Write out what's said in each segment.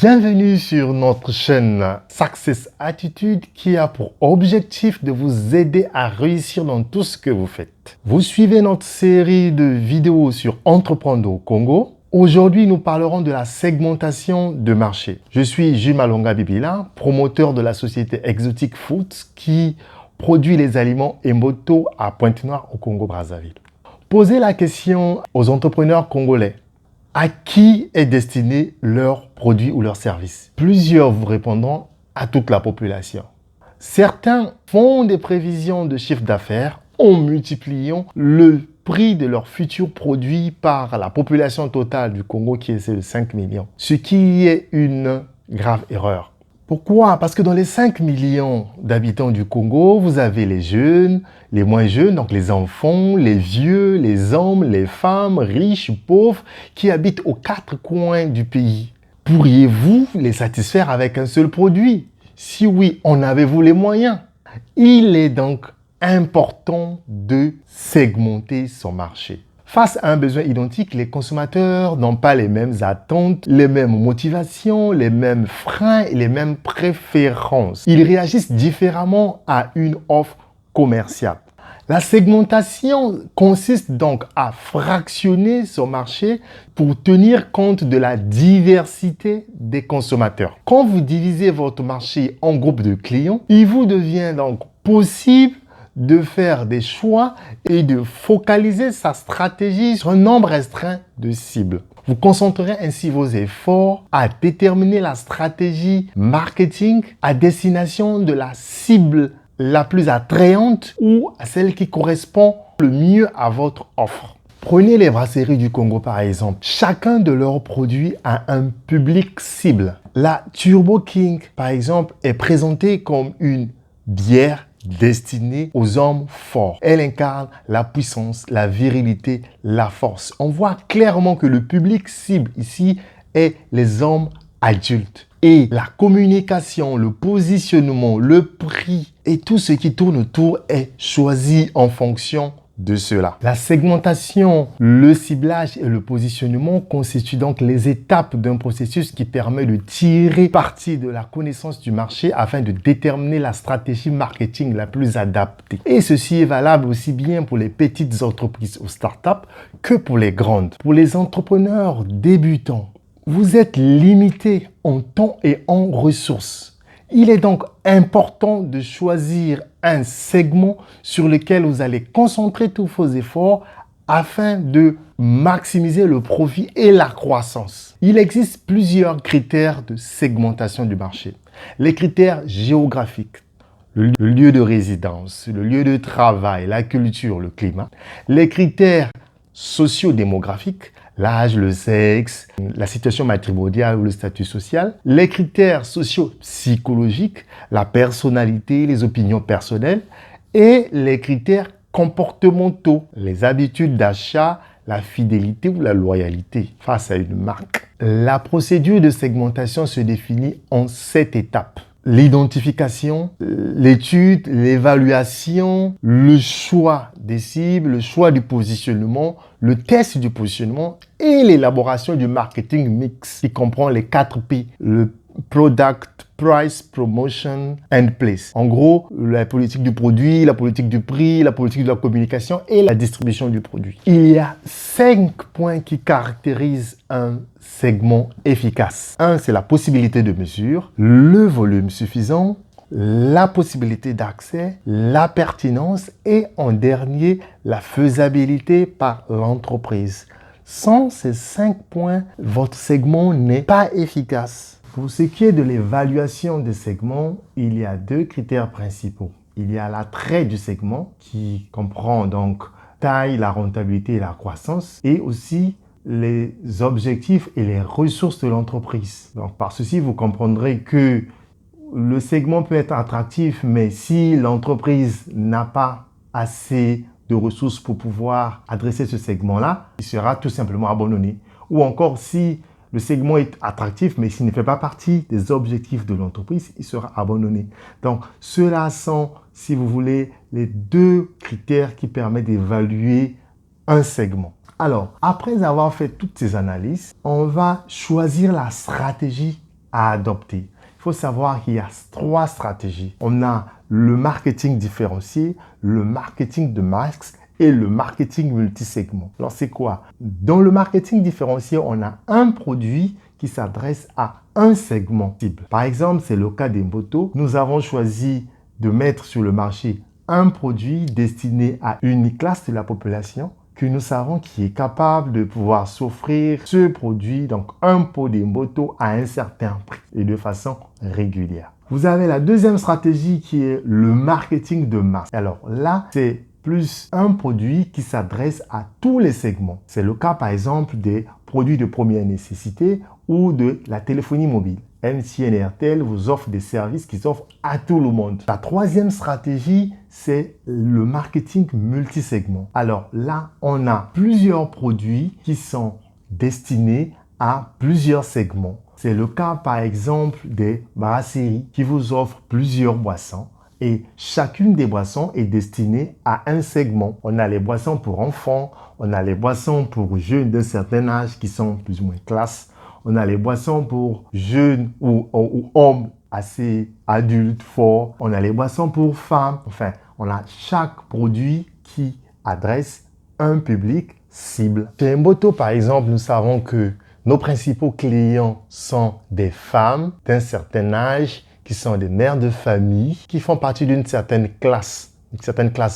Bienvenue sur notre chaîne Success Attitude qui a pour objectif de vous aider à réussir dans tout ce que vous faites. Vous suivez notre série de vidéos sur entreprendre au Congo. Aujourd'hui, nous parlerons de la segmentation de marché. Je suis Jules Malonga Bibila, promoteur de la société Exotic Foods qui produit les aliments Emoto à Pointe-Noire au Congo-Brazzaville. Posez la question aux entrepreneurs congolais. À qui est destiné leur produit ou leur service? Plusieurs vous répondront à toute la population. Certains font des prévisions de chiffre d'affaires en multipliant le prix de leurs futurs produits par la population totale du Congo qui est de 5 millions. Ce qui est une grave erreur. Pourquoi? Parce que dans les 5 millions d'habitants du Congo, vous avez les jeunes, les moins jeunes, donc les enfants, les vieux, les hommes, les femmes, riches, pauvres, qui habitent aux 4 coins du pays. Pourriez-vous les satisfaire avec un seul produit? Si oui, en avez-vous les moyens? Il est donc important de segmenter son marché. Face à un besoin identique, les consommateurs n'ont pas les mêmes attentes, les mêmes motivations, les mêmes freins et les mêmes préférences. Ils réagissent différemment à une offre commerciale. La segmentation consiste donc à fractionner son marché pour tenir compte de la diversité des consommateurs. Quand vous divisez votre marché en groupes de clients, il vous devient donc possible de faire des choix et de focaliser sa stratégie sur un nombre restreint de cibles. Vous concentrerez ainsi vos efforts à déterminer la stratégie marketing à destination de la cible la plus attrayante ou à celle qui correspond le mieux à votre offre. Prenez les brasseries du Congo par exemple. Chacun de leurs produits a un public cible. La Turbo King par exemple est présentée comme une bière destinée aux hommes forts. Elle incarne la puissance, la virilité, la force. On voit clairement que le public cible ici est les hommes adultes. Et la communication, le positionnement, le prix et tout ce qui tourne autour est choisi en fonction de cela. La segmentation, le ciblage et le positionnement constituent donc les étapes d'un processus qui permet de tirer parti de la connaissance du marché afin de déterminer la stratégie marketing la plus adaptée. Et ceci est valable aussi bien pour les petites entreprises ou startups que pour les grandes. Pour les entrepreneurs débutants, vous êtes limité en temps et en ressources. Il est donc important de choisir un segment sur lequel vous allez concentrer tous vos efforts afin de maximiser le profit et la croissance. Il existe plusieurs critères de segmentation du marché. Les critères géographiques, le lieu de résidence, le lieu de travail, la culture, le climat. Les critères socio-démographiques, l'âge, le sexe, la situation matrimoniale ou le statut social, les critères socio-psychologiques, la personnalité, les opinions personnelles et les critères comportementaux, les habitudes d'achat, la fidélité ou la loyauté face à une marque. La procédure de segmentation se définit en 7 étapes. L'identification, l'étude, l'évaluation, le choix des cibles, le choix du positionnement, le test du positionnement et l'élaboration du marketing mix qui comprend les 4 P, le product, price, promotion and place. En gros, la politique du produit, la politique du prix, la politique de la communication et la distribution du produit. Il y a 5 points qui caractérisent un segment efficace. 1, c'est la possibilité de mesure, le volume suffisant, la possibilité d'accès, la pertinence et en dernier, la faisabilité par l'entreprise. Sans ces 5 points, votre segment n'est pas efficace. Pour ce qui est de l'évaluation des segments, il y a 2 critères principaux. Il y a l'attrait du segment qui comprend donc taille, la rentabilité et la croissance et aussi les objectifs et les ressources de l'entreprise. Donc par ceci, vous comprendrez que le segment peut être attractif, mais si l'entreprise n'a pas assez de ressources pour pouvoir adresser ce segment-là, il sera tout simplement abandonné. Ou encore si le segment est attractif, mais s'il ne fait pas partie des objectifs de l'entreprise, il sera abandonné. Donc, ceux-là sont, si vous voulez, les 2 critères qui permettent d'évaluer un segment. Alors, après avoir fait toutes ces analyses, on va choisir la stratégie à adopter. Il faut savoir qu'il y a 3 stratégies. On a le marketing différencié, le marketing de masse et le marketing multisegment. Alors, c'est quoi? Dans le marketing différencié, on a un produit qui s'adresse à un segment cible. Par exemple, c'est le cas des motos. Nous avons choisi de mettre sur le marché un produit destiné à une classe de la population que nous savons qui est capable de pouvoir s'offrir ce produit, donc un pot de moto à un certain prix et de façon régulière. Vous avez la deuxième stratégie qui est le marketing de masse. Alors là, c'est plus un produit qui s'adresse à tous les segments. C'est le cas par exemple des produits de première nécessité ou de la téléphonie mobile. MTN et RTL vous offrent des services qu'ils offrent à tout le monde. La troisième stratégie, c'est le marketing multisegment. Alors là, on a plusieurs produits qui sont destinés à plusieurs segments. C'est le cas par exemple des brasseries qui vous offrent plusieurs boissons. Et chacune des boissons est destinée à un segment. On a les boissons pour enfants, on a les boissons pour jeunes d'un certain âge qui sont plus ou moins classe. On a les boissons pour jeunes ou hommes assez adultes, forts. On a les boissons pour femmes. Enfin, on a chaque produit qui adresse un public cible. Chez Mboto, par exemple, nous savons que nos principaux clients sont des femmes d'un certain âge, qui sont des mères de famille, qui font partie d'une certaine classe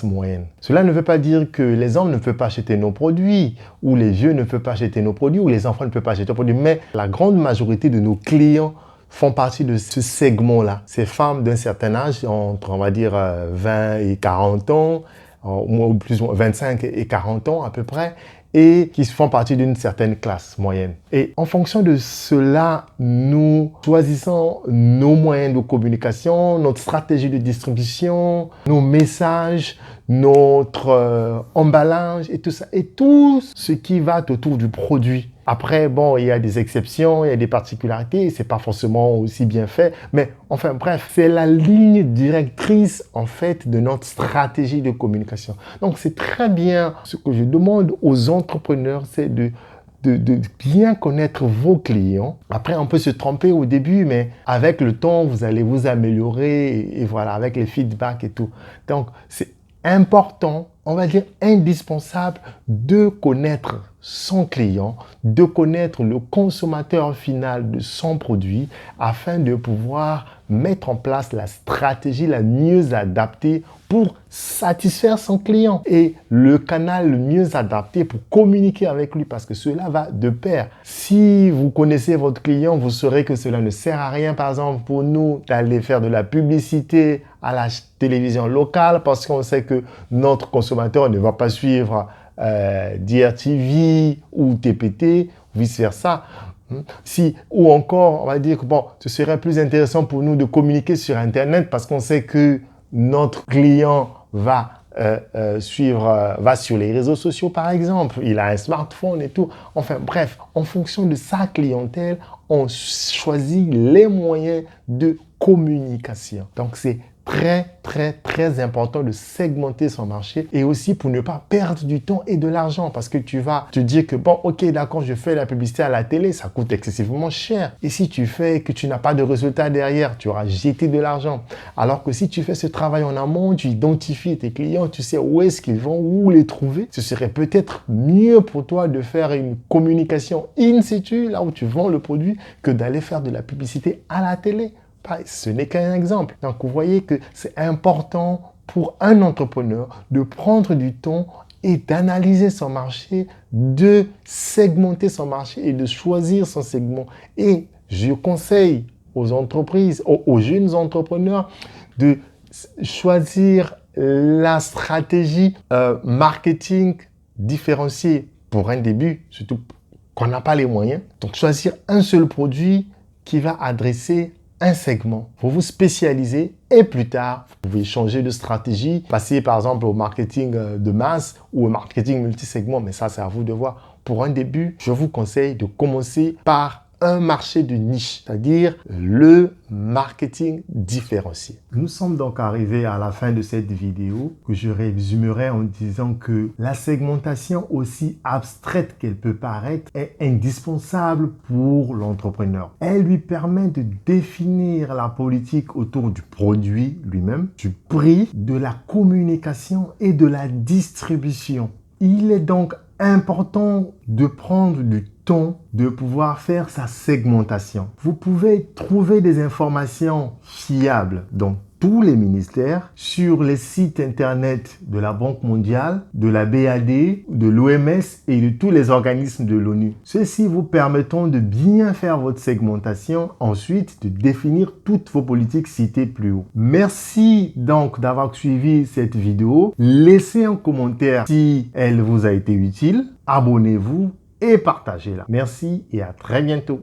moyenne. Cela ne veut pas dire que les hommes ne peuvent pas acheter nos produits, ou les vieux ne peuvent pas acheter nos produits, ou les enfants ne peuvent pas acheter nos produits, mais la grande majorité de nos clients font partie de ce segment-là. Ces femmes d'un certain âge, entre on va dire 20 et 40 ans, ou plus ou moins 25 et 40 ans à peu près, et qui font partie d'une certaine classe moyenne. Et en fonction de cela, nous choisissons nos moyens de communication, notre stratégie de distribution, nos messages, notre emballage et tout ça. Et tout ce qui va autour du produit. Après, bon, il y a des exceptions, il y a des particularités, c'est pas forcément aussi bien fait, mais enfin bref, c'est la ligne directrice en fait de notre stratégie de communication. Donc c'est très bien. Ce que je demande aux entrepreneurs, c'est de bien connaître vos clients. Après, on peut se tromper au début, mais avec le temps, vous allez vous améliorer et voilà, avec les feedbacks et tout. Donc, c'est important, on va dire indispensable de connaître son client, de connaître le consommateur final de son produit afin de pouvoir mettre en place la stratégie la mieux adaptée pour satisfaire son client et le canal le mieux adapté pour communiquer avec lui parce que cela va de pair. Si vous connaissez votre client, vous saurez que cela ne sert à rien, par exemple, pour nous d'aller faire de la publicité à la télévision locale parce qu'on sait que notre consommateur ne va pas suivre DRTV ou TPT, vice-versa. Ou encore, on va dire que bon, ce serait plus intéressant pour nous de communiquer sur Internet parce qu'on sait que notre client va sur les réseaux sociaux, par exemple. Il a un smartphone et tout. Enfin, bref, en fonction de sa clientèle, on choisit les moyens de communication. Donc, c'est très important de segmenter son marché et aussi pour ne pas perdre du temps et de l'argent parce que tu vas te dire que bon, ok, d'accord, je fais la publicité à la télé, ça coûte excessivement cher. Et si tu fais que tu n'as pas de résultat derrière, tu auras jeté de l'argent. Alors que si tu fais ce travail en amont, tu identifies tes clients, tu sais où est-ce qu'ils vont, où les trouver, ce serait peut-être mieux pour toi de faire une communication in situ, là où tu vends le produit, que d'aller faire de la publicité à la télé. Ce n'est qu'un exemple. Donc, vous voyez que c'est important pour un entrepreneur de prendre du temps et d'analyser son marché, de segmenter son marché et de choisir son segment. Et je conseille aux entreprises, aux jeunes entrepreneurs de choisir la stratégie marketing différenciée pour un début, surtout qu'on n'a pas les moyens. Donc, choisir un seul produit qui va adresser un segment. Vous vous spécialisez et plus tard, vous pouvez changer de stratégie, passer par exemple au marketing de masse ou au marketing multisegment, mais ça, c'est à vous de voir. Pour un début, je vous conseille de commencer par un marché de niche, c'est-à-dire le marketing différencié. Nous sommes donc arrivés à la fin de cette vidéo que je résumerai en disant que la segmentation, aussi abstraite qu'elle peut paraître, est indispensable pour l'entrepreneur. Elle lui permet de définir la politique autour du produit lui-même, du prix, de la communication et de la distribution. Il est donc important de prendre du temps de pouvoir faire sa segmentation. Vous pouvez trouver des informations fiables dans tous les ministères, sur les sites internet de la Banque mondiale, de la BAD, de l'OMS et de tous les organismes de l'ONU. Ceci vous permettront de bien faire votre segmentation, ensuite de définir toutes vos politiques citées plus haut. Merci donc d'avoir suivi cette vidéo. Laissez un commentaire si elle vous a été utile. Abonnez-vous et partagez-la. Merci et à très bientôt.